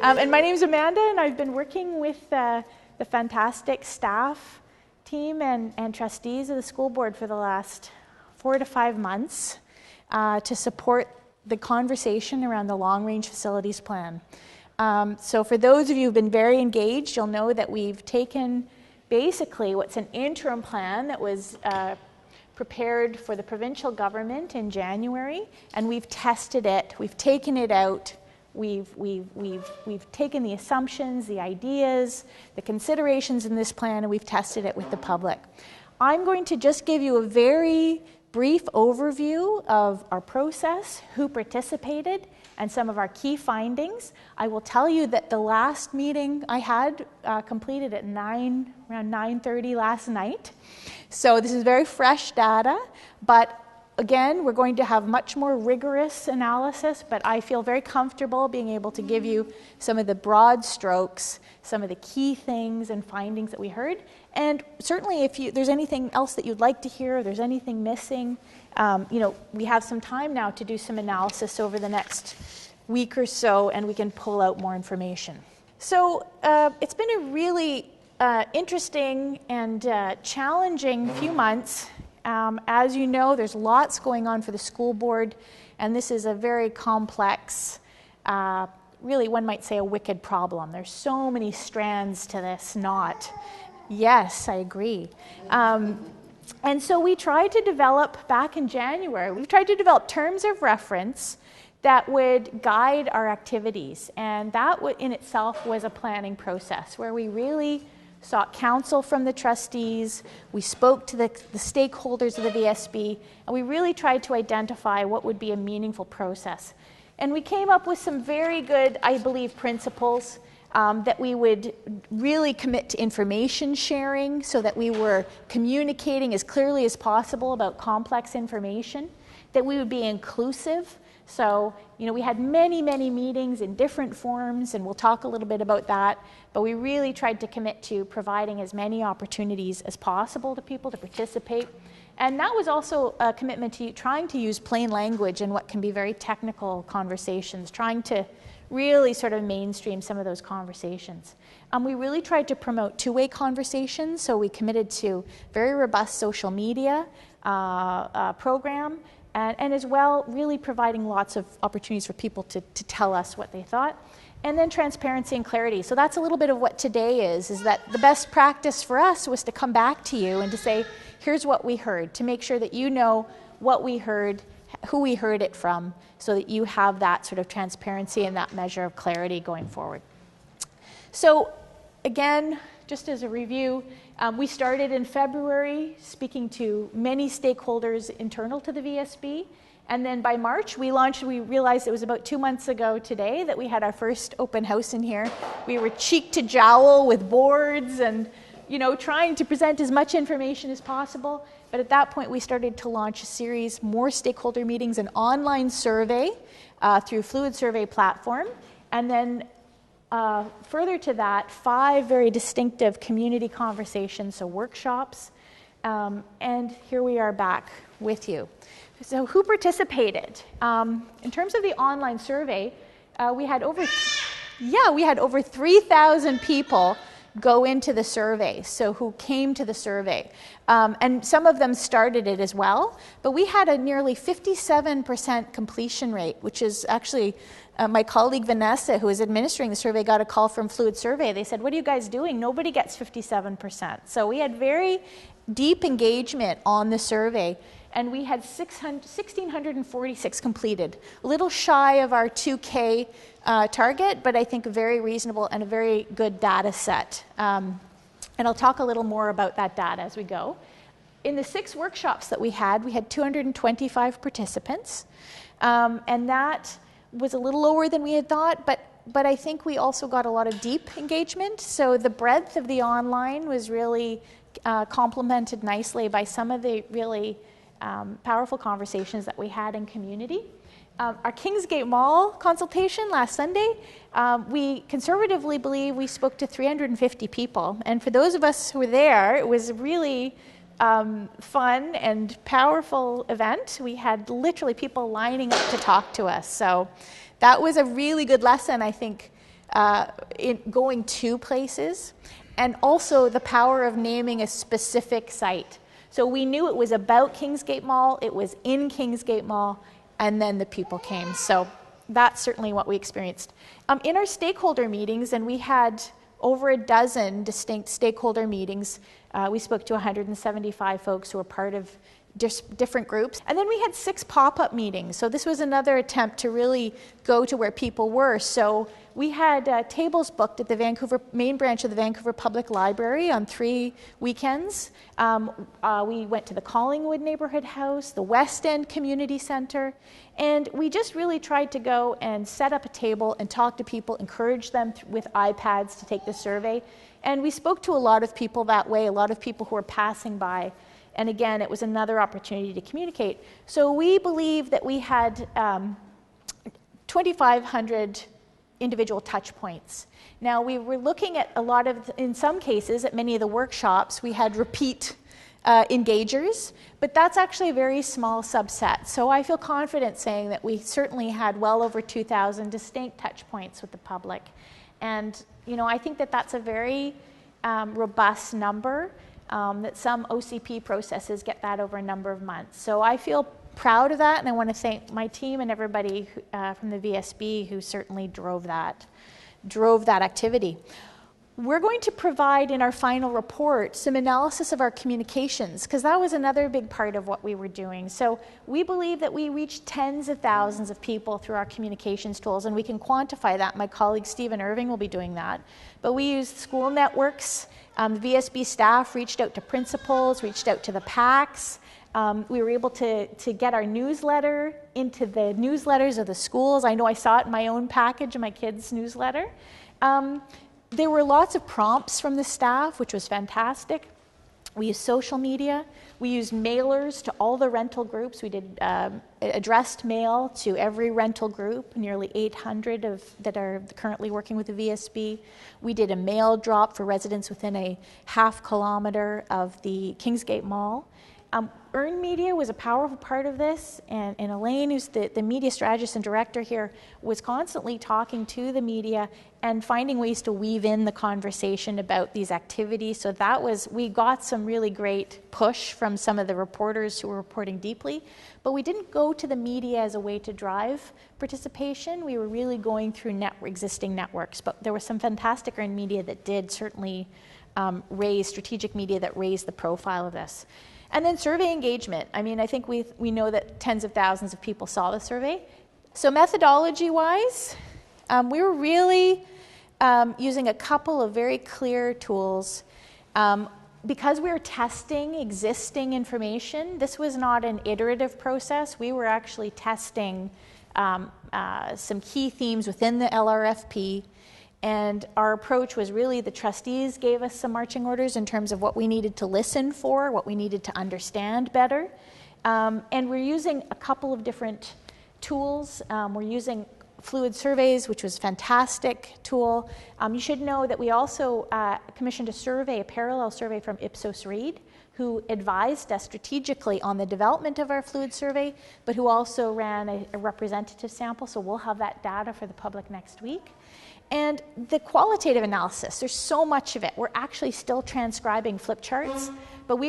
And my name is Amanda, and I've been working with the fantastic staff team and trustees of the school board for the last 4 to 5 months to support the conversation around the long-range facilities plan. So for those of you who've been very engaged, you'll know that we've taken basically what's an interim plan that was prepared for the provincial government in January, and we've tested it, we've taken it out, we've taken the assumptions, the ideas, the considerations in this plan, and we've tested it with the public. I'm going to just give you a very brief overview of our process, who participated, and some of our key findings. I will tell you that the last meeting I had completed at around 9:30 last night. So this is very fresh data, but again, we're going to have much more rigorous analysis, but I feel very comfortable being able to give you some of the broad strokes, some of the key things and findings that we heard. And certainly if there's anything else that you'd like to hear, or there's anything missing, we have some time now to do some analysis over the next week or so, and we can pull out more information. So it's been a really interesting and challenging few months. As you know, there's lots going on for the school board, and this is a very complex, really one might say a wicked problem. There's so many strands to this knot. Yes, I agree. And so we tried to develop, back in January, we tried to develop terms of reference that would guide our activities. And that in itself was a planning process where we really sought counsel from the trustees, we spoke to the stakeholders of the VSB, and we really tried to identify what would be a meaningful process. And we came up with some very good, I believe, principles that we would really commit to information sharing so that we were communicating as clearly as possible about complex information, that we would be inclusive. So, we had many, many meetings in different forms, and we'll talk a little bit about that, but we really tried to commit to providing as many opportunities as possible to people to participate. And that was also a commitment to trying to use plain language in what can be very technical conversations, trying to really sort of mainstream some of those conversations. We really tried to promote two-way conversations, so we committed to very robust social media program, and as well really providing lots of opportunities for people to tell us what they thought. And then transparency and clarity. So that's a little bit of what today is that the best practice for us was to come back to you and to say, here's what we heard, to make sure that you know what we heard, who we heard it from, so that you have that sort of transparency and that measure of clarity going forward. So again, just as a review, we started in February speaking to many stakeholders internal to the VSB. And then by March, we realized it was about 2 months ago today that we had our first open house in here. We were cheek to jowl with boards and, trying to present as much information as possible. But at that point, we started to launch a series, more stakeholder meetings, an online survey through Fluid Survey platform. And then further to that, 5 very distinctive community conversations, so workshops. And here we are back with you. So who participated? In terms of the online survey, we had over 3,000 people go into the survey, so who came to the survey. And some of them started it as well, but we had a nearly 57% completion rate, which is actually my colleague Vanessa, who is administering the survey, got a call from Fluid Survey. They said, what are you guys doing? Nobody gets 57%. So we had very deep engagement on the survey, and we had 1,646 completed. A little shy of our 2K target, but I think very reasonable and a very good data set. And I'll talk a little more about that data as we go. In the 6 workshops that we had 225 participants, and that was a little lower than we had thought, but I think we also got a lot of deep engagement. So the breadth of the online was really complemented nicely by some of the really powerful conversations that we had in community. Our Kingsgate Mall consultation last Sunday, we conservatively believe we spoke to 350 people. And for those of us who were there, it was a really fun and powerful event. We had literally people lining up to talk to us. So that was a really good lesson, I think, in going to places, and also the power of naming a specific site. So we knew it was about Kingsgate Mall, it was in Kingsgate Mall, and then the people came. So that's certainly what we experienced. In our stakeholder meetings, and we had over a dozen distinct stakeholder meetings, we spoke to 175 folks who were part of different groups. And then we had 6 pop-up meetings. So this was another attempt to really go to where people were. So we had tables booked at the Vancouver main branch of the Vancouver Public Library on 3 weekends. We went to the Collingwood Neighborhood House, the West End Community Center, and we just really tried to go and set up a table and talk to people, encourage them with iPads to take the survey. And we spoke to a lot of people that way, a lot of people who were passing by. And again, it was another opportunity to communicate. So we believe that we had 2,500 individual touch points. Now, we were looking at a lot of, in some cases, at many of the workshops, we had repeat engagers, but that's actually a very small subset. So I feel confident saying that we certainly had well over 2,000 distinct touch points with the public. And, you know, I think that that's a very robust number. That some OCP processes get that over a number of months. So I feel proud of that, and I want to thank my team and everybody from the VSB who certainly drove that activity. We're going to provide in our final report some analysis of our communications, because that was another big part of what we were doing. So we believe that we reached tens of thousands of people through our communications tools, and we can quantify that. My colleague Stephen Irving will be doing that. But we used school networks. The VSB staff reached out to principals, reached out to the PACs. We were able to get our newsletter into the newsletters of the schools. I know I saw it in my own package in my kids' newsletter. There were lots of prompts from the staff, which was fantastic. We used social media. We used mailers to all the rental groups. We did addressed mail to every rental group, nearly 800 that are currently working with the VSB. We did a mail drop for residents within a ½ kilometer of the Kingsgate Mall. Earned media was a powerful part of this, and Elaine, who's the media strategist and director here, was constantly talking to the media and finding ways to weave in the conversation about these activities. So that was, we got some really great push from some of the reporters who were reporting deeply, but we didn't go to the media as a way to drive participation. We were really going through existing networks, but there was some fantastic earned media that did certainly raise, strategic media that raised the profile of this. And then survey engagement. I mean, I think we know that tens of thousands of people saw the survey. So methodology-wise, we were really using a couple of very clear tools. Because we were testing existing information, this was not an iterative process. We were actually testing some key themes within the LRFP. And our approach was really, the trustees gave us some marching orders in terms of what we needed to listen for, what we needed to understand better. And we're using a couple of different tools. We're using fluid surveys, which was a fantastic tool. You should know that we also commissioned a survey, a parallel survey from Ipsos Reid, who advised us strategically on the development of our fluid survey, but who also ran a representative sample. So we'll have that data for the public next week. And the qualitative analysis, there's so much of it. We're actually still transcribing flip charts, but we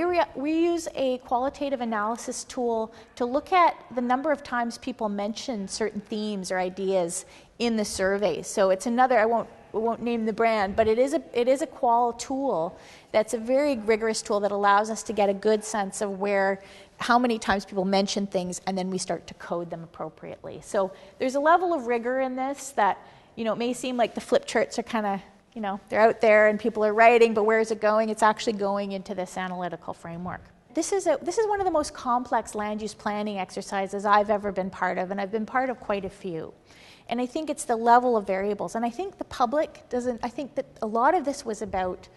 use a qualitative analysis tool to look at the number of times people mention certain themes or ideas in the survey. So it's another, I won't name the brand, but it is a qual tool that's a very rigorous tool that allows us to get a good sense of how many times people mention things, and then we start to code them appropriately. So there's a level of rigor in this that, you know, it may seem like the flip charts are kind of, you know, they're out there and people are writing, but where is it going? It's actually going into this analytical framework. This is one of the most complex land use planning exercises I've ever been part of, and I've been part of quite a few. And I think it's the level of variables. And I think the public I think that a lot of this was about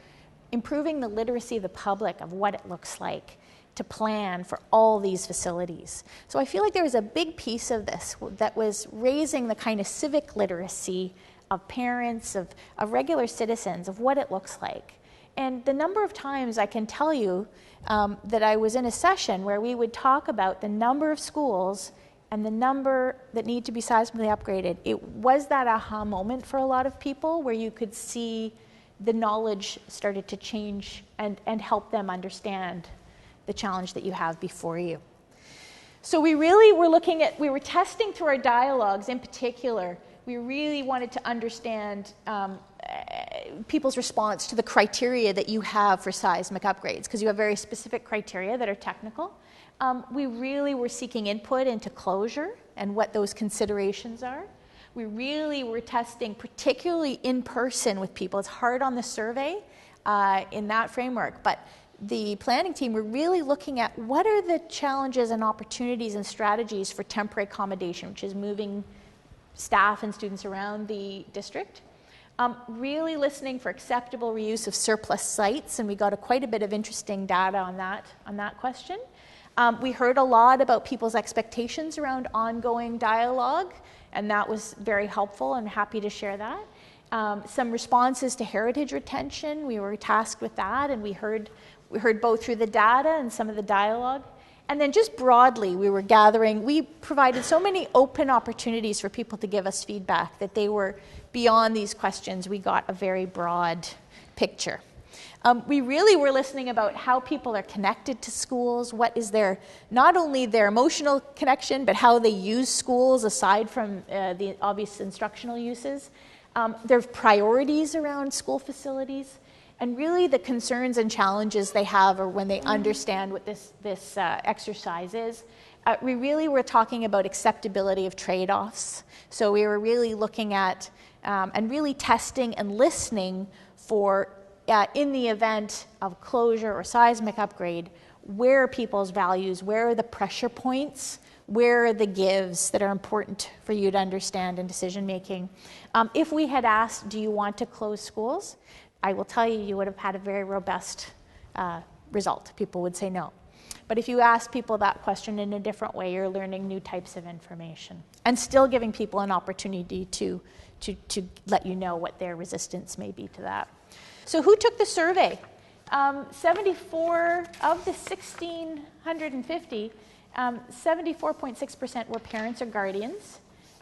improving the literacy of the public of what it looks like to plan for all these facilities. So I feel like there was a big piece of this that was raising the kind of civic literacy of parents, of regular citizens, of what it looks like. And the number of times I can tell you that I was in a session where we would talk about the number of schools and the number that need to be seismically upgraded, it was that aha moment for a lot of people where you could see the knowledge started to change and help them understand the challenge that you have before you. So we really were we were testing through our dialogues in particular. We really wanted to understand people's response to the criteria that you have for seismic upgrades, because you have very specific criteria that are technical. We really were seeking input into closure and what those considerations are. We really were testing, particularly in person with people. It's hard on the survey in that framework, but the planning team were really looking at what are the challenges and opportunities and strategies for temporary accommodation, which is moving staff and students around the district. Really listening for acceptable reuse of surplus sites, and we got quite a bit of interesting data on that question. We heard a lot about people's expectations around ongoing dialogue, and that was very helpful, and happy to share that. Some responses to heritage retention, we were tasked with that, and we heard both through the data and some of the dialogue. And then just broadly, we provided so many open opportunities for people to give us feedback that they were beyond these questions. We got a very broad picture. We really were listening about how people are connected to schools, what is not only their emotional connection, but how they use schools aside from the obvious instructional uses, their priorities around school facilities, and really the concerns and challenges they have or when they understand what this exercise is. We really were talking about acceptability of trade-offs. So we were really looking at and really testing and listening for, in the event of closure or seismic upgrade, where are people's values, where are the pressure points, where are the gives that are important for you to understand in decision making. If we had asked, do you want to close schools? I will tell you, you would have had a very robust result. People would say no. But if you ask people that question in a different way, you're learning new types of information and still giving people an opportunity to let you know what their resistance may be to that. So who took the survey? 74 of the 1,650, 74.6% were parents or guardians,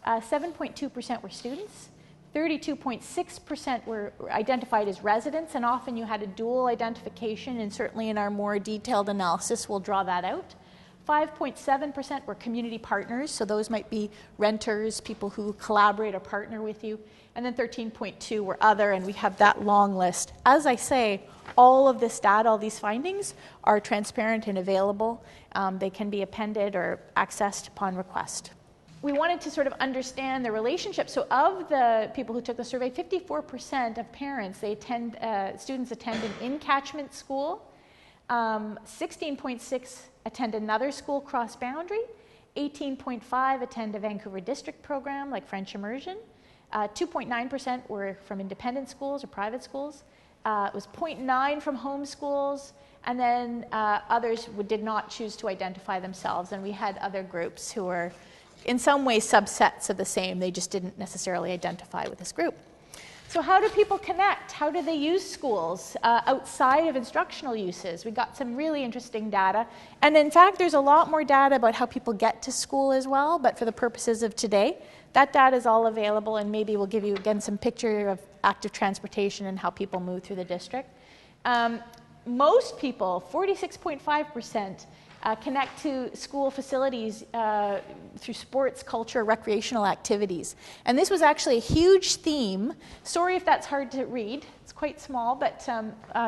7.2% were students, 32.6% were identified as residents, and often you had a dual identification, and certainly in our more detailed analysis we'll draw that out. 5.7% were community partners, so those might be renters, people who collaborate or partner with you, and then 13.2 were other, and we have that long list. As I say, all of this data, all these findings are transparent and available. They can be appended or accessed upon request. We wanted to sort of understand the relationship. So of the people who took the survey, 54% of parents, students attend an in-catchment school, 16.6 attend another school cross-boundary, 18.5 attend a Vancouver district program like French immersion, 2.9% were from independent schools or private schools, it was 0.9 from home schools, and then others did not choose to identify themselves, and we had other groups who were in some ways subsets of the same, they just didn't necessarily identify with this group. So how do people connect? How do they use schools outside of instructional uses? We got some really interesting data. And in fact, there's a lot more data about how people get to school as well, but for the purposes of today, that data is all available, and maybe we'll give you again some picture of active transportation and how people move through the district. Most people, 46.5%, connect to school facilities through sports, culture, recreational activities. And this was actually a huge theme. Sorry if that's hard to read. It's quite small, but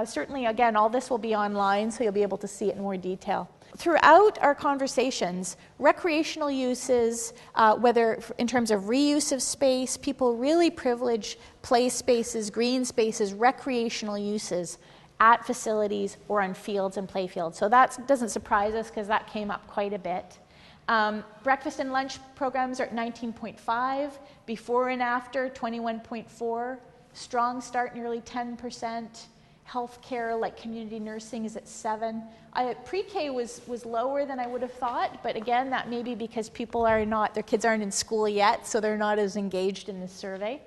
certainly, again, all this will be online, so you'll be able to see it in more detail. Throughout our conversations, recreational uses, whether in terms of reuse of space, people really privilege play spaces, green spaces, recreational uses at facilities or on fields and play fields. So that doesn't surprise us because that came up quite a bit. Breakfast and lunch programs are at 19.5, before and after 21.4, strong start nearly 10%, healthcare like community nursing is at 7. Pre-K was lower than I would have thought, but again that may be because people their kids aren't in school yet, so they're not as engaged in this survey.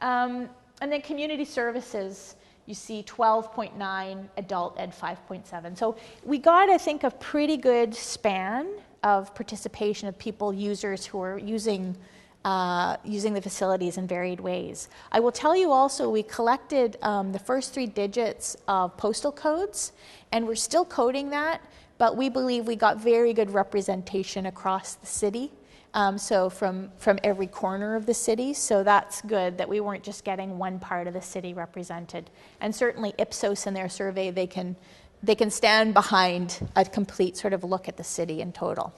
And then community services, you see 12.9, adult ed 5.7. So we got, I think, a pretty good span of participation of people, users who are using the facilities in varied ways. I will tell you also, we collected the first 3 digits of postal codes, and we're still coding that, but we believe we got very good representation across the city. So from every corner of the city, so that's good that we weren't just getting one part of the city represented. And certainly Ipsos in their survey, they can stand behind a complete sort of look at the city in total.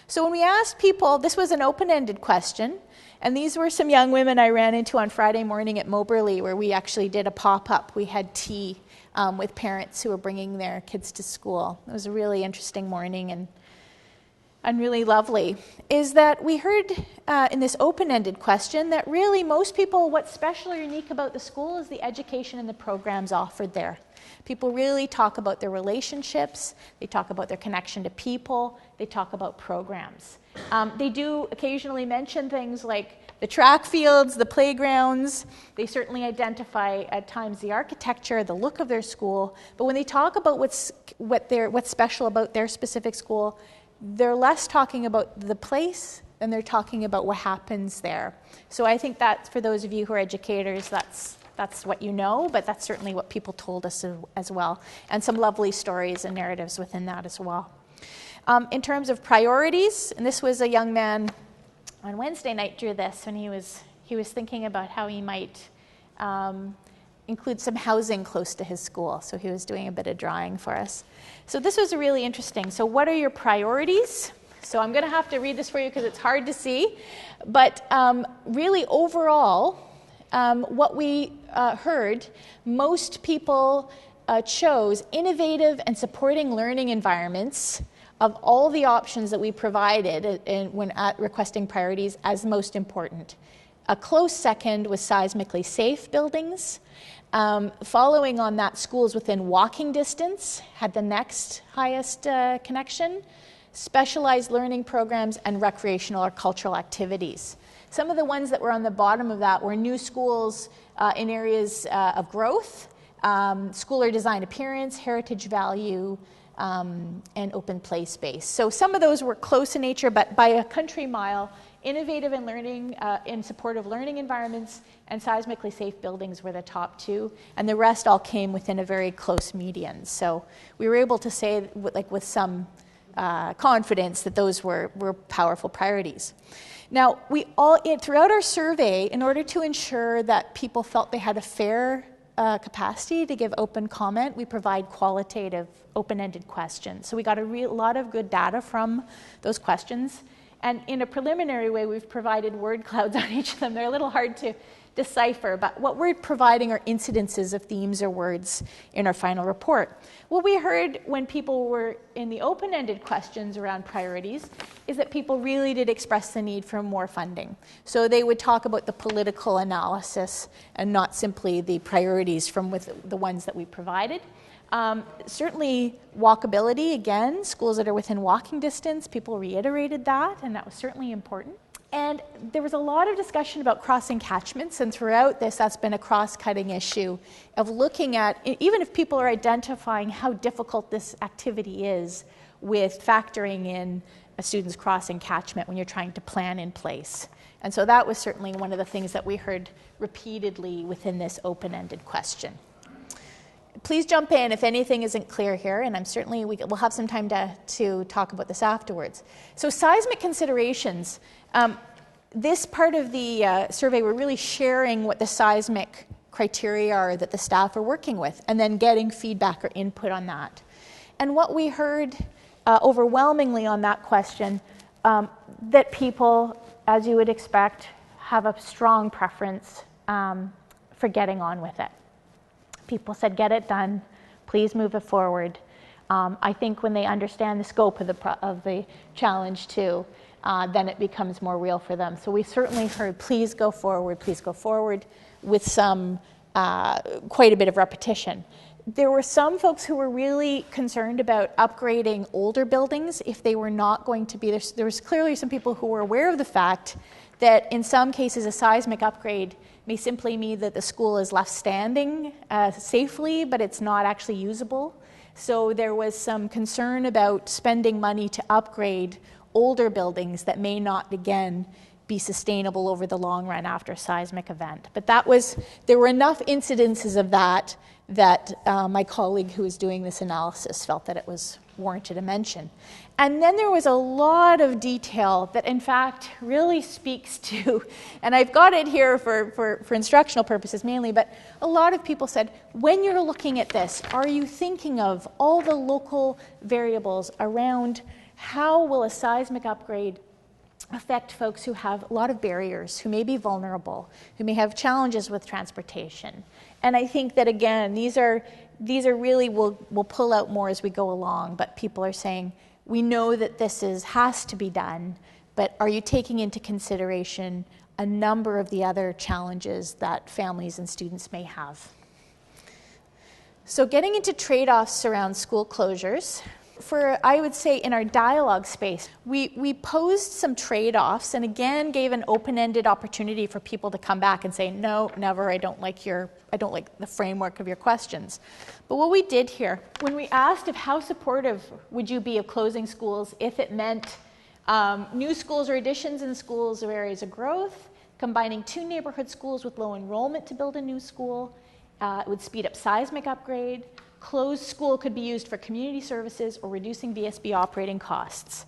So when we asked people, this was an open-ended question, and these were some young women I ran into on Friday morning at Moberly, where we actually did a pop-up. We had tea with parents who were bringing their kids to school. It was a really interesting morning and really lovely. Is that we heard in this open-ended question that really most people, what's special or unique about the school is the education and the programs offered there. People really talk about their relationships, they talk about their connection to people, they talk about programs. They do occasionally mention things like the track fields, the playgrounds. They certainly identify at times the architecture, the look of their school, but when they talk about what's special about their specific school, they're less talking about the place than they're talking about what happens there. So I think that for those of you who are educators, that's what you know, but that's certainly what people told us as well. And some lovely stories and narratives within that as well. In terms of priorities, and this was a young man on Wednesday night drew this when he was thinking about how he might include some housing close to his school. So he was doing a bit of drawing for us. So this was really interesting. So what are your priorities? So I'm going to have to read this for you because it's hard to see. But really overall, what we heard, most people chose innovative and supporting learning environments of all the options that we provided when requesting priorities as most important. A close second was seismically safe buildings. Following on that, schools within walking distance had the next highest connection. Specialized learning programs and recreational or cultural activities. Some of the ones that were on the bottom of that were new schools in areas of growth, school or design appearance, heritage value, and open play space. So some of those were close in nature, but by a country mile, innovative and learning in supportive learning environments and seismically safe buildings were the top 2, and the rest all came within a very close median. So we were able to say, with some confidence, that those were powerful priorities. Now, throughout our survey, in order to ensure that people felt they had a fair capacity to give open comment, we provide qualitative, open-ended questions. So we got a lot of good data from those questions. And in a preliminary way, we've provided word clouds on each of them. They're a little hard to decipher, but what we're providing are incidences of themes or words in our final report. What we heard when people were in the open-ended questions around priorities is that people really did express the need for more funding. So they would talk about the political analysis and not simply the priorities from the ones that we provided. Certainly walkability, again, schools that are within walking distance, people reiterated that, and that was certainly important. And there was a lot of discussion about crossing catchments, and throughout this, that's been a cross-cutting issue of looking at, even if people are identifying how difficult this activity is with factoring in a student's crossing catchment when you're trying to plan in place. And so that was certainly one of the things that we heard repeatedly within this open-ended question. Please jump in if anything isn't clear here, and we'll have some time to talk about this afterwards. So seismic considerations. This part of the survey, we're really sharing what the seismic criteria are that the staff are working with, and then getting feedback or input on that. And what we heard overwhelmingly on that question, that people, as you would expect, have a strong preference for getting on with it. People said, get it done, please move it forward. I think when they understand the scope of the challenge too, then it becomes more real for them. So we certainly heard, please go forward with some, quite a bit of repetition. There were some folks who were really concerned about upgrading older buildings if they were not going to be there. There was clearly some people who were aware of the fact that in some cases a seismic upgrade may simply mean that the school is left standing safely, but it's not actually usable. So there was some concern about spending money to upgrade older buildings that may not, again, be sustainable over the long run after a seismic event. But there were enough incidences of that my colleague who was doing this analysis felt that it was warranted a mention. And then there was a lot of detail that in fact really speaks to, and I've got it here for instructional purposes mainly, but a lot of people said, when you're looking at this, are you thinking of all the local variables around how will a seismic upgrade affect folks who have a lot of barriers, who may be vulnerable, who may have challenges with transportation? And I think that, again, these are really, we'll pull out more as we go along, but people are saying, we know that this has to be done, but are you taking into consideration a number of the other challenges that families and students may have? So getting into trade-offs around school closures, I would say in our dialogue space, we posed some trade-offs and again gave an open-ended opportunity for people to come back and say, no, never, I don't like the framework of your questions. But what we did here, when we asked how supportive would you be of closing schools if it meant new schools or additions in schools or areas of growth, combining 2 neighborhood schools with low enrollment to build a new school, it would speed up seismic upgrade, closed school could be used for community services or reducing VSB operating costs.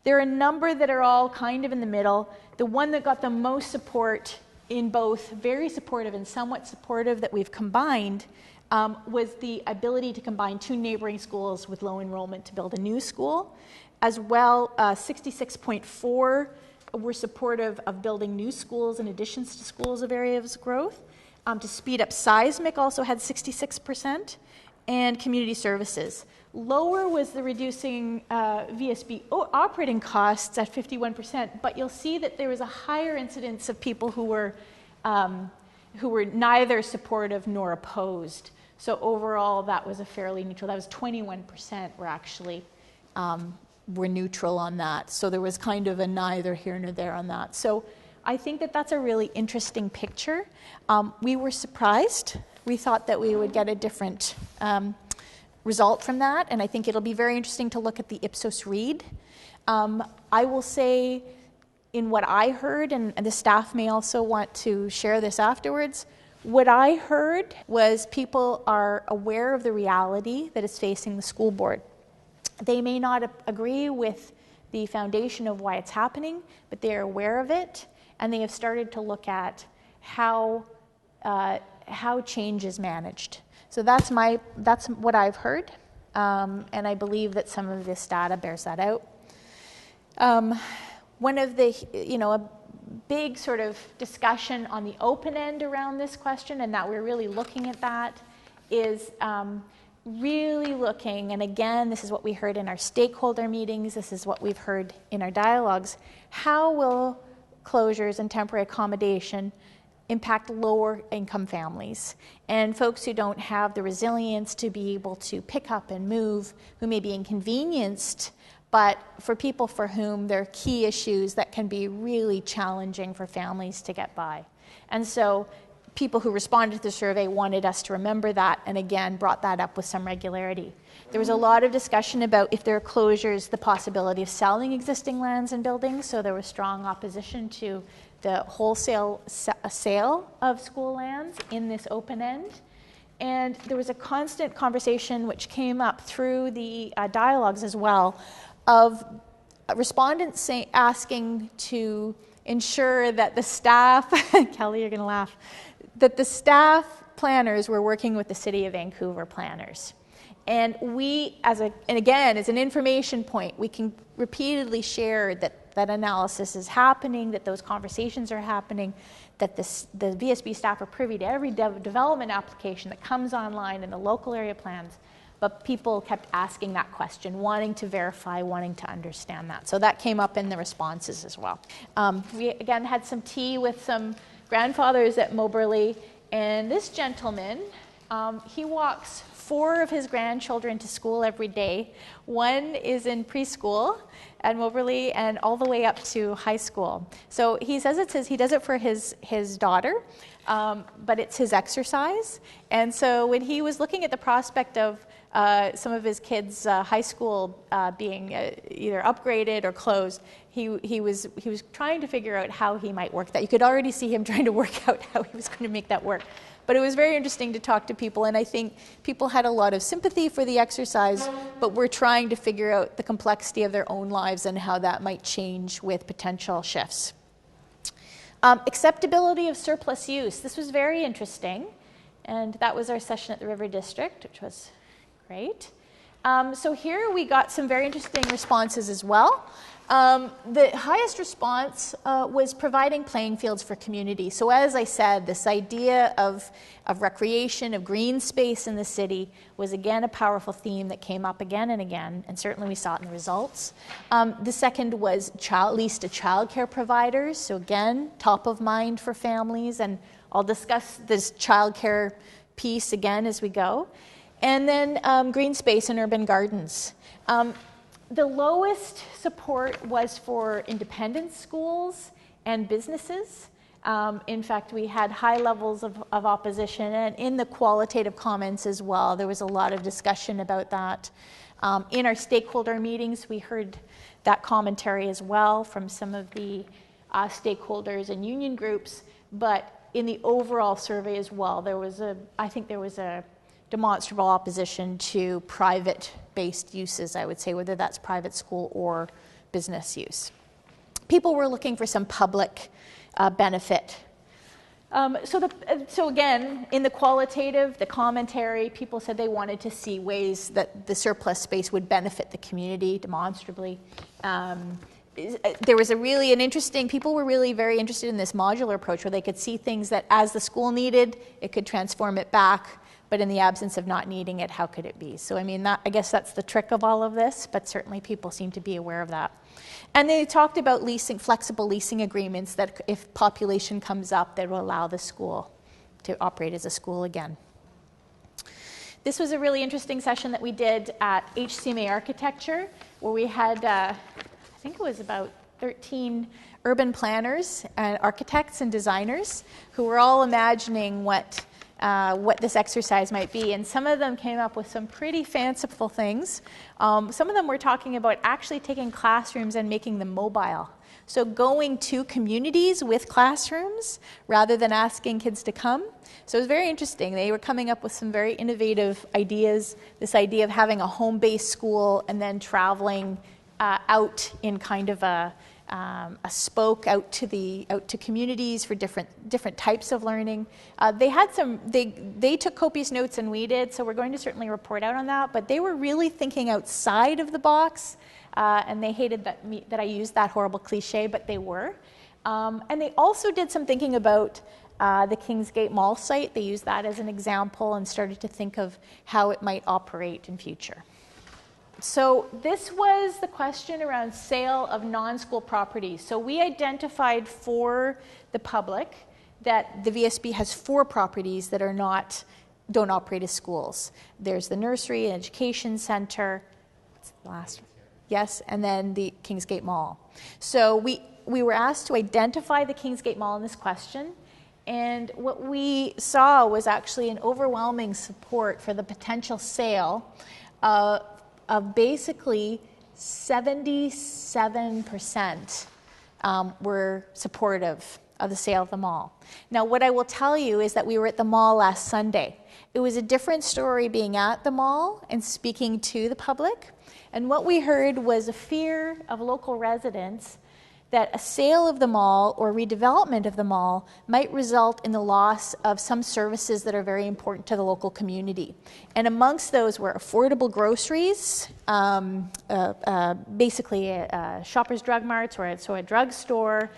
There are a number that are all kind of in the middle. The one that got the most support in both very supportive and somewhat supportive that we've combined was the ability to combine 2 neighboring schools with low enrollment to build a new school. As well, 66.4 were supportive of building new schools in additions to schools of areas of growth. To speed up seismic also had 66%. And community services. Lower was the reducing VSB operating costs at 51%, but you'll see that there was a higher incidence of people who were neither supportive nor opposed. So overall, that was a fairly neutral. That was 21% were actually were neutral on that. So there was kind of a neither here nor there on that. So I think that that's a really interesting picture. We were surprised. We thought that we would get a different result from that, and I think it'll be very interesting to look at the Ipsos read. I will say, in what I heard, and the staff may also want to share this afterwards, what I heard was people are aware of the reality that is facing the school board. They may not agree with the foundation of why it's happening, but they are aware of it, and they have started to look at how change is managed. So that's what I've heard, and I believe that some of this data bears that out. One of the, a big sort of discussion on the open end around this question, and that we're really looking at that, is really looking, and again, this is what we heard in our stakeholder meetings, this is what we've heard in our dialogues, how will closures and temporary accommodation impact lower income families and folks who don't have the resilience to be able to pick up and move, who may be inconvenienced, but for people for whom there are key issues that can be really challenging for families to get by. And so people who responded to the survey wanted us to remember that and again brought that up with some regularity. There was a lot of discussion about if there are closures, the possibility of selling existing lands and buildings, so there was strong opposition to the wholesale sale of school lands in this open end. And there was a constant conversation which came up through the dialogues as well of respondents asking to ensure that the staff, Kelly, you're going to laugh, that the staff planners were working with the City of Vancouver planners. And we, as an information point, we can repeatedly share that analysis is happening, that those conversations are happening, that the VSB staff are privy to every development application that comes online in the local area plans. But people kept asking that question, wanting to verify, wanting to understand that. So that came up in the responses as well. We, again, had some tea with some grandfathers at Moberly, and this gentleman, he walks 4 of his grandchildren to school every day. One is in preschool at Moberly and all the way up to high school. So he says he does it for his daughter, but it's his exercise. And so when he was looking at the prospect of some of his kids' high school being either upgraded or closed, he was trying to figure out how he might work that. You could already see him trying to work out how he was going to make that work. But it was very interesting to talk to people, and I think people had a lot of sympathy for the exercise, but were trying to figure out the complexity of their own lives and how that might change with potential shifts. Acceptability of surplus use. This was very interesting, and that was our session at the River District, which was great. So here we got some very interesting responses as well. The highest response was providing playing fields for community. So as I said, this idea of recreation, of green space in the city was again a powerful theme that came up again and again, and certainly we saw it in the results. The second was lease to childcare providers. So again, top of mind for families, and I'll discuss this childcare piece again as we go. And then green space and urban gardens. The lowest support was for independent schools and businesses. In fact, we had high levels of opposition, and in the qualitative comments as well, there was a lot of discussion about that. In our stakeholder meetings, we heard that commentary as well from some of the stakeholders and union groups, but in the overall survey as well, I think there was a demonstrable opposition to private-based uses, I would say, whether that's private school or business use. People were looking for some public benefit. So again, in the qualitative, the commentary, people said they wanted to see ways that the surplus space would benefit the community demonstrably. There was people were really very interested in this modular approach where they could see things that as the school needed, it could transform it back. But in the absence of not needing it, how could it be? So I mean, I guess that's the trick of all of this, but certainly people seem to be aware of that. And they talked about flexible leasing agreements that if population comes up, that will allow the school to operate as a school again. This was a really interesting session that we did at HCMA Architecture, where we had, I think it was about 13 urban planners and architects and designers who were all imagining what this exercise might be, and some of them came up with some pretty fanciful things. Some of them were talking about actually taking classrooms and making them mobile. So going to communities with classrooms rather than asking kids to come. So it was very interesting. They were coming up with some very innovative ideas, this idea of having a home-based school and then traveling out in kind of a spoke out to communities for different types of learning. They took copious notes, and we did, so we're going to certainly report out on that, but they were really thinking outside of the box, and they hated that I used that horrible cliche, but they were. And they also did some thinking about the Kingsgate Mall site. They used that as an example and started to think of how it might operate in future. So this was the question around sale of non-school properties. So we identified for the public that the VSB has 4 properties that don't operate as schools. There's the nursery and education center. What's the last one? Yes, and then the Kingsgate Mall. So we were asked to identify the Kingsgate Mall in this question, and what we saw was actually an overwhelming support for the potential sale of basically 77% were supportive of the sale of the mall. Now, what I will tell you is that we were at the mall last Sunday. It was a different story being at the mall and speaking to the public. And what we heard was a fear of local residents that a sale of the mall or redevelopment of the mall might result in the loss of some services that are very important to the local community. And amongst those were affordable groceries, basically Shoppers Drug Marts, or so a drugstore,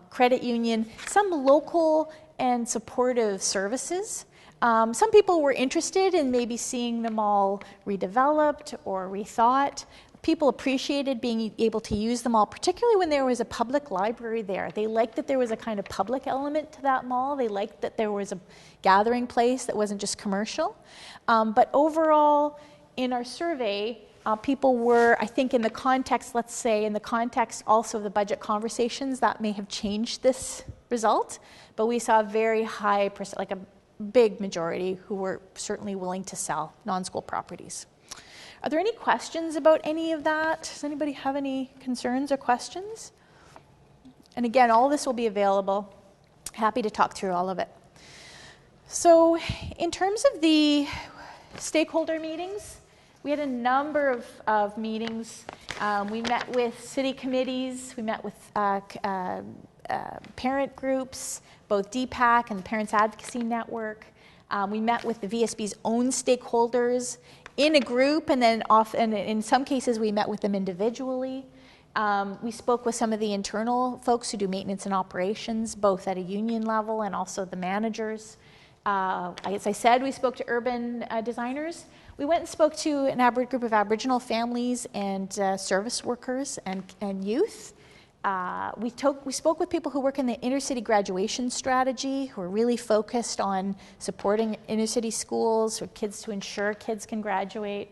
credit union, some local and supportive services. Some people were interested in maybe seeing the mall redeveloped or rethought. People appreciated being able to use the mall, particularly when there was a public library there. They liked that there was a kind of public element to that mall. They liked that there was a gathering place that wasn't just commercial. But overall, in our survey, people were, I think in the context, let's say, in the context also of the budget conversations, that may have changed this result. But we saw a very high, like big majority who were certainly willing to sell non-school properties. Are there any questions about any of that? Does anybody have any concerns or questions? And again, all this will be available. Happy to talk through all of it. So in terms of the stakeholder meetings, we had a number of meetings. We met with city committees, we met with parent groups, both DPAC and the Parents Advocacy Network. We met with the VSB's own stakeholders in a group, and then often, in some cases, we met with them individually. We spoke with some of the internal folks who do maintenance and operations, both at a union level and also the managers. As I said, we spoke to urban designers. We went and spoke to a group of Aboriginal families and service workers and youth. We spoke with people who work in the inner-city graduation strategy, who are really focused on supporting inner-city schools for kids to ensure kids can graduate.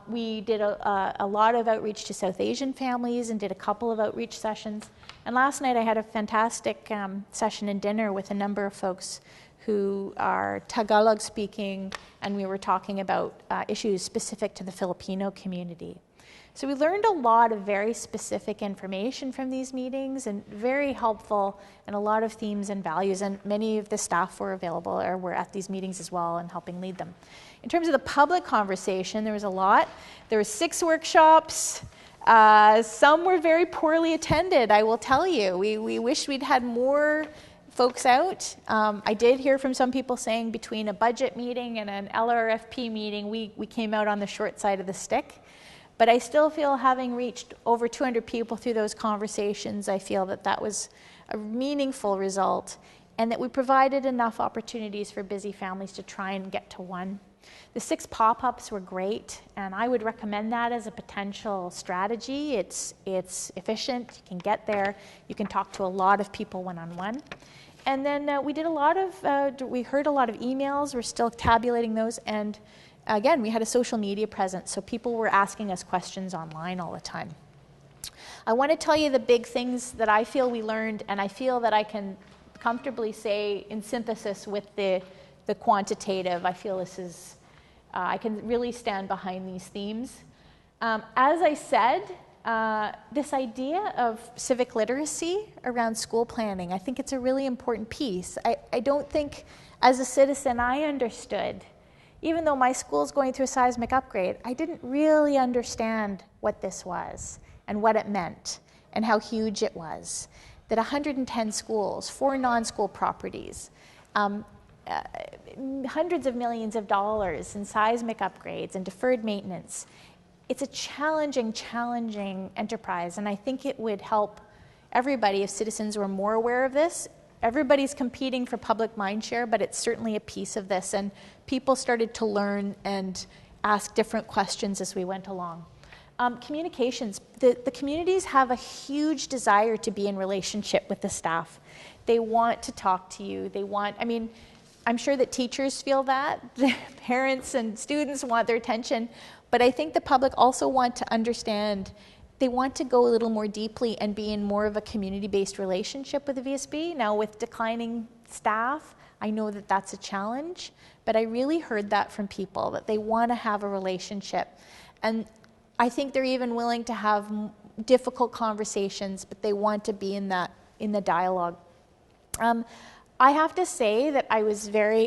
We did a lot of outreach to South Asian families and did a couple of outreach sessions. And last night I had a fantastic session and dinner with a number of folks who are Tagalog speaking, and we were talking about issues specific to the Filipino community. So we learned a lot of very specific information from these meetings, and very helpful, and a lot of themes and values, and many of the staff were available or were at these meetings as well and helping lead them. In terms of the public conversation, there was a lot. There were 6 workshops. Some were very poorly attended, I will tell you. We wish we'd had more folks out. I did hear from some people saying between a budget meeting and an LRFP meeting, we came out on the short side of the stick. But I still feel, having reached over 200 people through those conversations, I feel that that was a meaningful result, and that we provided enough opportunities for busy families to try and get to one. The 6 pop-ups were great, and I would recommend that as a potential strategy. It's efficient, you can get there, you can talk to a lot of people one-on-one. And then we did a lot of, we heard a lot of emails, we're still tabulating those, and again, we had a social media presence, so people were asking us questions online all the time. I want to tell you the big things that I feel we learned, and I feel that I can comfortably say in synthesis with the quantitative. I feel this is, I can really stand behind these themes. As I said, this idea of civic literacy around school planning, I think it's a really important piece. I don't think, as a citizen, I understood. Even though my school's going through a seismic upgrade, I didn't really understand what this was and what it meant and how huge it was. That 110 schools, 4 non-school properties, hundreds of millions of dollars in seismic upgrades and deferred maintenance. It's a challenging enterprise, and I think it would help everybody if citizens were more aware of this. Everybody's competing for public mindshare, but it's certainly a piece of this, and people started to learn and ask different questions as we went along. Communications. The communities have a huge desire to be in relationship with the staff. They want to talk to you. They want, I mean, I'm sure that teachers feel that. Parents and students want their attention, but I think the public also want to understand. They want to go a little more deeply and be in more of a community-based relationship with the VSB. Now, with declining staff, I know that that's a challenge, but I really heard that from people, that they want to have a relationship. And I think they're even willing to have difficult conversations, but they want to be in the dialogue. I have to say that I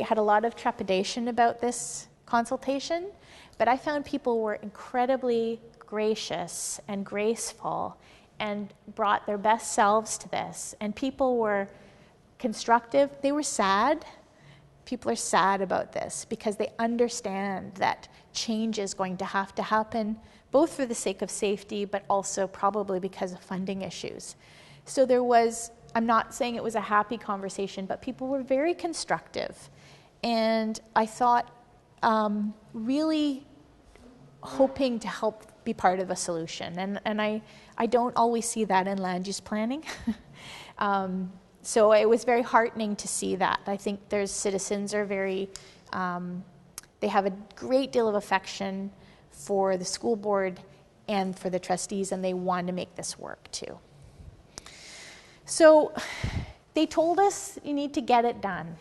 had a lot of trepidation about this consultation, but I found people were incredibly gracious and graceful and brought their best selves to this. And people were constructive. They were sad. People are sad about this because they understand that change is going to have to happen, both for the sake of safety, but also probably because of funding issues. So there was, I'm not saying it was a happy conversation, but people were very constructive. And I thought really hoping to help be part of a solution. And I don't always see that in land use planning. So it was very heartening to see that. I think there's citizens are very, they have a great deal of affection for the school board and for the trustees, and they want to make this work too. So they told us you need to get it done.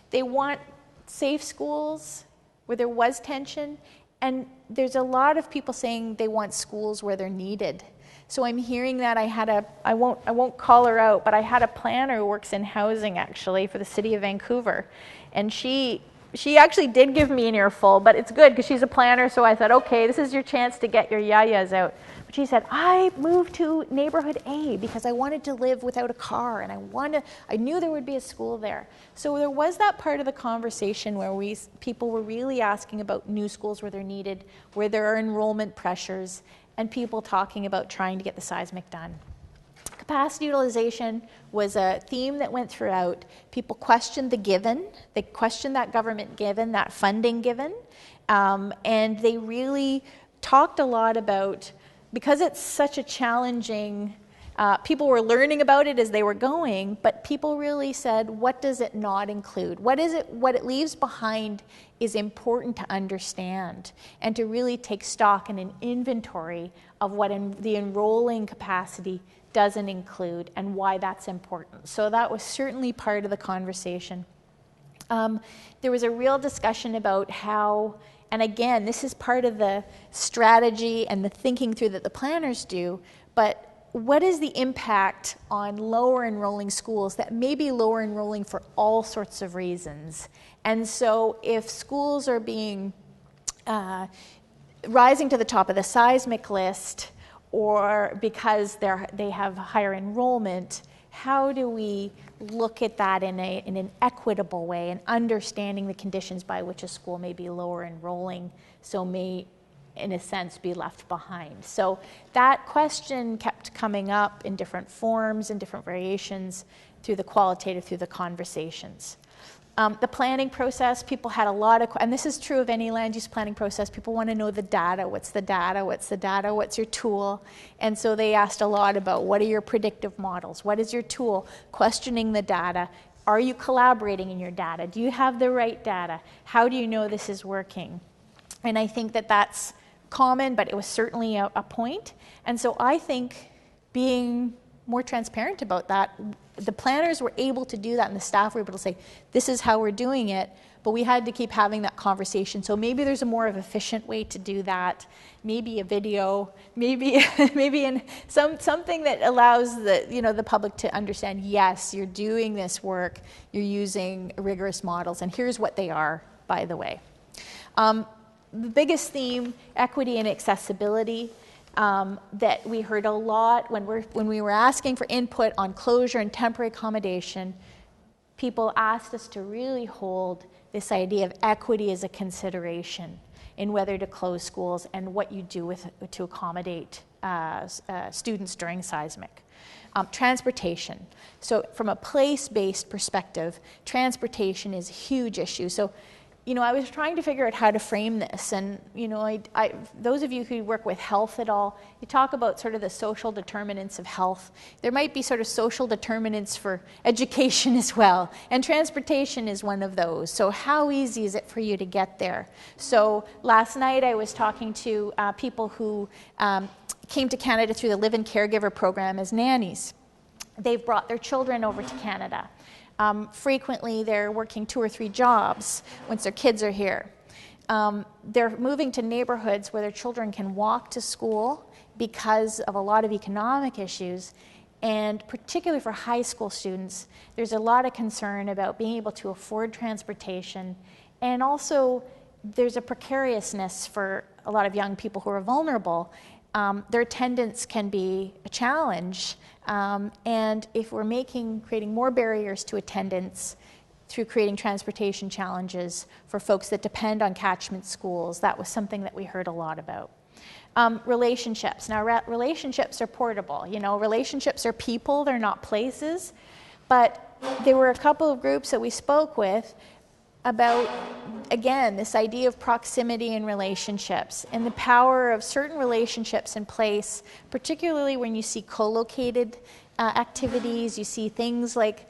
They want safe schools where there was tension, and there's a lot of people saying they want schools where they're needed. So I'm hearing that. I won't call her out, but I had a planner who works in housing actually for the city of Vancouver, and she actually did give me an earful, but it's good because she's a planner, so I thought, okay, this is your chance to get your yayas out. But she said, I moved to neighborhood A because I wanted to live without a car, and I knew there would be a school there. So there was that part of the conversation where people were really asking about new schools where they're needed, where there are enrollment pressures, and people talking about trying to get the seismic done. Capacity utilization was a theme that went throughout. People questioned the given. They questioned that government given, that funding given. And they really talked a lot about, because it's such a challenging, people were learning about it as they were going, but people really said, what does it not include? What it leaves behind is important to understand and to really take stock in an inventory of what the enrolling capacity doesn't include and why that's important. So that was certainly part of the conversation. There was a real discussion about how, and again, this is part of the strategy and the thinking through that the planners do, but what is the impact on lower enrolling schools that may be lower enrolling for all sorts of reasons? And so if schools are being rising to the top of the seismic list, or because they have higher enrollment, how do we look at that in an equitable way and understanding the conditions by which a school may be lower enrolling, so may, in a sense, be left behind? So that question kept coming up in different forms and different variations through the qualitative, through the conversations. The planning process, people had a lot of, and this is true of any land use planning process, people want to know the data. What's the data? What's the data? What's your tool? And so they asked a lot about, what are your predictive models? What is your tool? Questioning the data. Are you collaborating in your data? Do you have the right data? How do you know this is working? And I think that that's common, but it was certainly a point. And so I think being more transparent about that, the planners were able to do that and the staff were able to say, this is how we're doing it, but we had to keep having that conversation. So maybe there's a more of efficient way to do that, maybe a video, maybe in something that allows the public to understand, yes, you're doing this work, you're using rigorous models, and here's what they are, by the way. The biggest theme, equity and accessibility. That we heard a lot when we were asking for input on closure and temporary accommodation. People asked us to really hold this idea of equity as a consideration in whether to close schools and what you do to accommodate students during seismic. Transportation. So from a place-based perspective, transportation is a huge issue. So I was trying to figure out how to frame this, and those of you who work with health at all, you talk about sort of the social determinants of health. There might be sort of social determinants for education as well, and transportation is one of those. So how easy is it for you to get there? So last night I was talking to people who came to Canada through the Live-In Caregiver program as nannies. They've brought their children over to Canada. Frequently, they're working 2 or 3 jobs once their kids are here. They're moving to neighborhoods where their children can walk to school because of a lot of economic issues. And particularly for high school students, there's a lot of concern about being able to afford transportation. And also, there's a precariousness for a lot of young people who are vulnerable. Their attendance can be a challenge. And if we're creating more barriers to attendance through creating transportation challenges for folks that depend on catchment schools, that was something that we heard a lot about. Relationships. Now, relationships are portable. Relationships are people, they're not places. But there were a couple of groups that we spoke with about, again, this idea of proximity in relationships and the power of certain relationships in place, particularly when you see co-located activities, you see things like,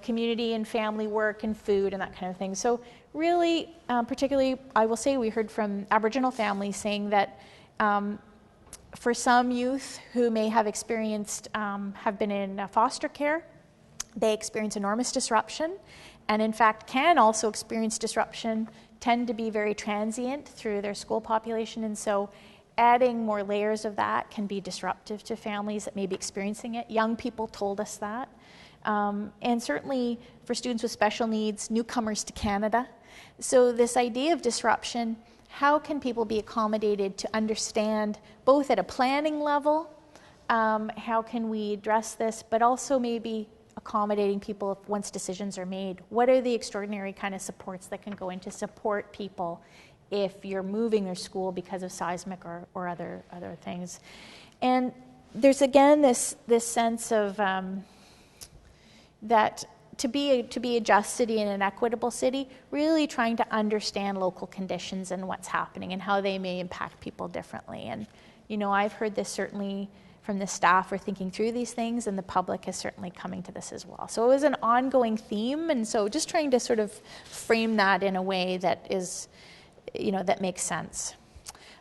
community and family work and food and that kind of thing. So really, particularly, I will say we heard from Aboriginal families saying that for some youth who may have experienced, have been in foster care, they experience enormous disruption, and in fact can also experience disruption, tend to be very transient through their school population, and so adding more layers of that can be disruptive to families that may be experiencing it. Young people told us that. And certainly for students with special needs, newcomers to Canada. So this idea of disruption, how can people be accommodated to understand both at a planning level, how can we address this, but also maybe accommodating people once decisions are made. What are the extraordinary kind of supports that can go in to support people if you're moving their school because of seismic or other things? And there's again this sense of that to be a just city and an equitable city, really trying to understand local conditions and what's happening and how they may impact people differently. And I've heard this certainly from the staff are thinking through these things, and the public is certainly coming to this as well. So it was an ongoing theme, and so just trying to sort of frame that in a way that is, that makes sense.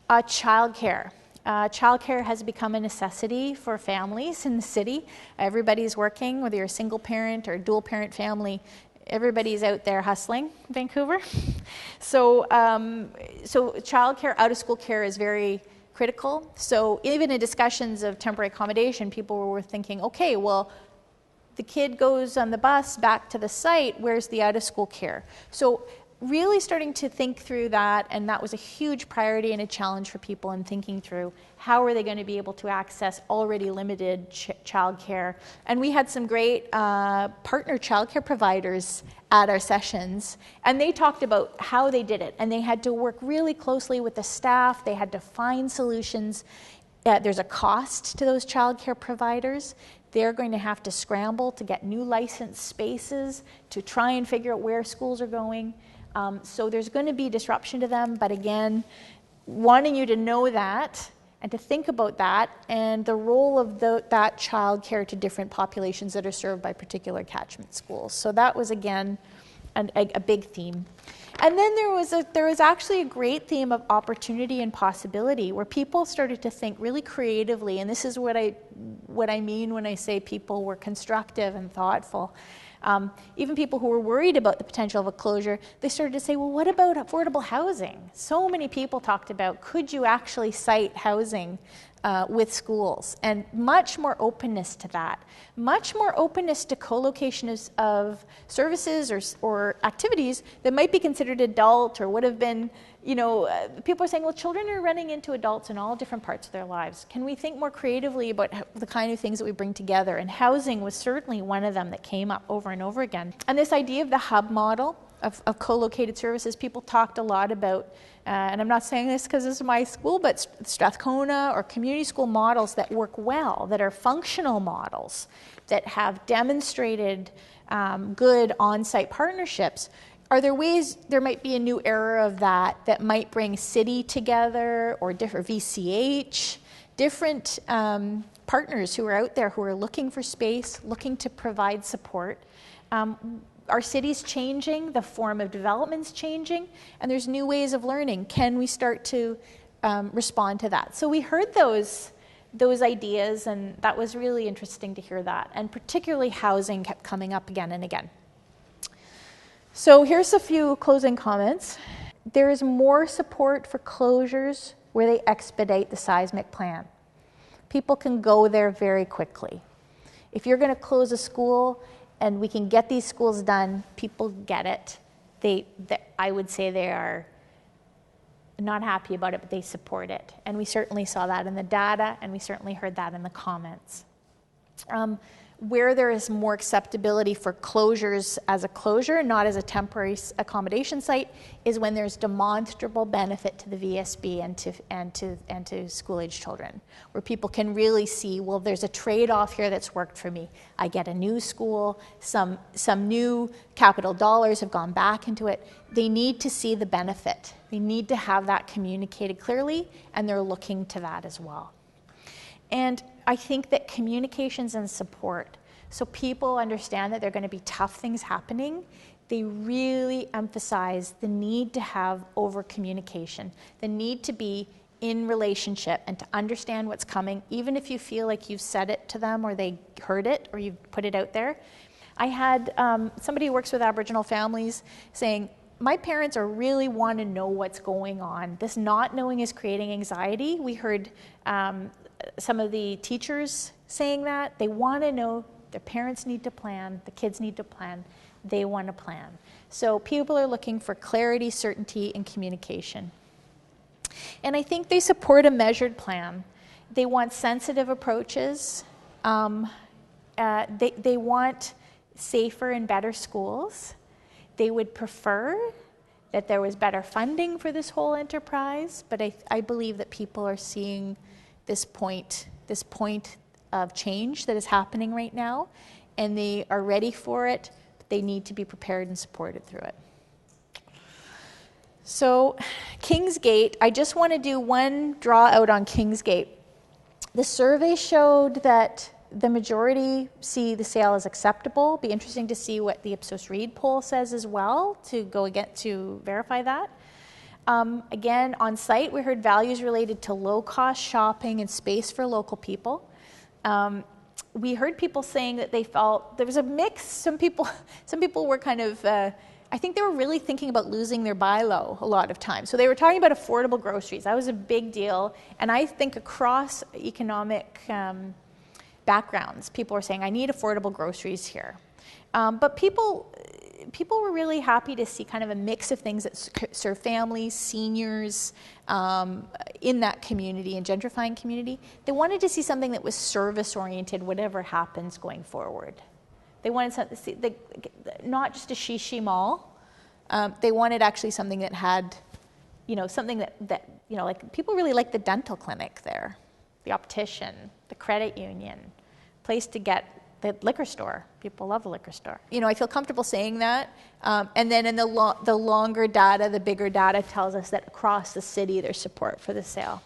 Childcare. Childcare has become a necessity for families in the city. Everybody's working, whether you're a single parent or a dual parent family, everybody's out there hustling in Vancouver. So childcare, out of school care is very critical. So even in discussions of temporary accommodation, people were thinking, okay, well, the kid goes on the bus back to the site, where's the out of school care? So really starting to think through that, and that was a huge priority and a challenge for people in thinking through how are they going to be able to access already limited childcare. And we had some great partner childcare providers at our sessions, and they talked about how they did it, and they had to work really closely with the staff. They had to find solutions. There's a cost to those childcare providers. They're going to have to scramble to get new licensed spaces to try and figure out where schools are going. So there's going to be disruption to them, but again, wanting you to know that and to think about that and the role of that child care to different populations that are served by particular catchment schools. So that was, again, a big theme. And then there was actually a great theme of opportunity and possibility, where people started to think really creatively, and this is what I mean when I say people were constructive and thoughtful. Even people who were worried about the potential of a closure, they started to say, well, what about affordable housing? So many people talked about, could you actually site housing with schools? And much more openness to that. Much more openness to co-location of services or activities that might be considered adult or would have been, people are saying, well, children are running into adults in all different parts of their lives. Can we think more creatively about the kind of things that we bring together? And housing was certainly one of them that came up over and over again. And this idea of the hub model of co-located services, people talked a lot about, and I'm not saying this because this is my school, but Strathcona or community school models that work well, that are functional models, that have demonstrated good on-site partnerships. Are there ways, there might be a new era of that might bring city together or different VCH, different partners who are out there who are looking for space, looking to provide support. Our city's changing, the form of development's changing, and there's new ways of learning. Can we start to respond to that? So we heard those ideas, and that was really interesting to hear that. And particularly housing kept coming up again and again. So here's a few closing comments. There is more support for closures where they expedite the seismic plan. People can go there very quickly. If you're going to close a school and we can get these schools done, people get it. I would say they are not happy about it, but they support it. And we certainly saw that in the data, and we certainly heard that in the comments. Where there is more acceptability for closures as a closure, not as a temporary accommodation site, is when there's demonstrable benefit to the VSB and to school-age children, where people can really see, well, there's a trade-off here that's worked for me. I get a new school, some new capital dollars have gone back into it. They need to see the benefit. They need to have that communicated clearly, and they're looking to that as well. And I think that communications and support, so people understand that there are going to be tough things happening, they really emphasize the need to have over-communication, the need to be in relationship and to understand what's coming, even if you feel like you've said it to them or they heard it or you've put it out there. I had somebody who works with Aboriginal families saying, my parents are really want to know what's going on. This not knowing is creating anxiety. We heard some of the teachers saying that. They want to know, their parents need to plan, the kids need to plan, they want to plan. So people are looking for clarity, certainty, and communication. And I think they support a measured plan. They want sensitive approaches. They want safer and better schools. They would prefer that there was better funding for this whole enterprise, but I believe that people are seeing this point of change that is happening right now, and they are ready for it, but they need to be prepared and supported through it. So Kingsgate, I just want to do one draw out on Kingsgate. The survey showed that the majority see the sale as acceptable. Be interesting to see what the Ipsos Reid poll says as well to verify that. Again, on site, we heard values related to low-cost shopping and space for local people. We heard people saying that they felt there was a mix. Some people were kind of, I think they were really thinking about losing their buy low a lot of times. So they were talking about affordable groceries. That was a big deal. And I think across economic backgrounds, people were saying, I need affordable groceries here. But people were really happy to see kind of a mix of things that serve families, seniors, in that community and gentrifying community. They wanted to see something that was service-oriented, whatever happens going forward. They wanted to see not just a shishi mall. They wanted actually something that had, something that like people really like the dental clinic there, the optician, the credit union, place to get the liquor store. People love the liquor store. I feel comfortable saying that. And then in the longer data, the bigger data tells us that across the city there's support for the sale.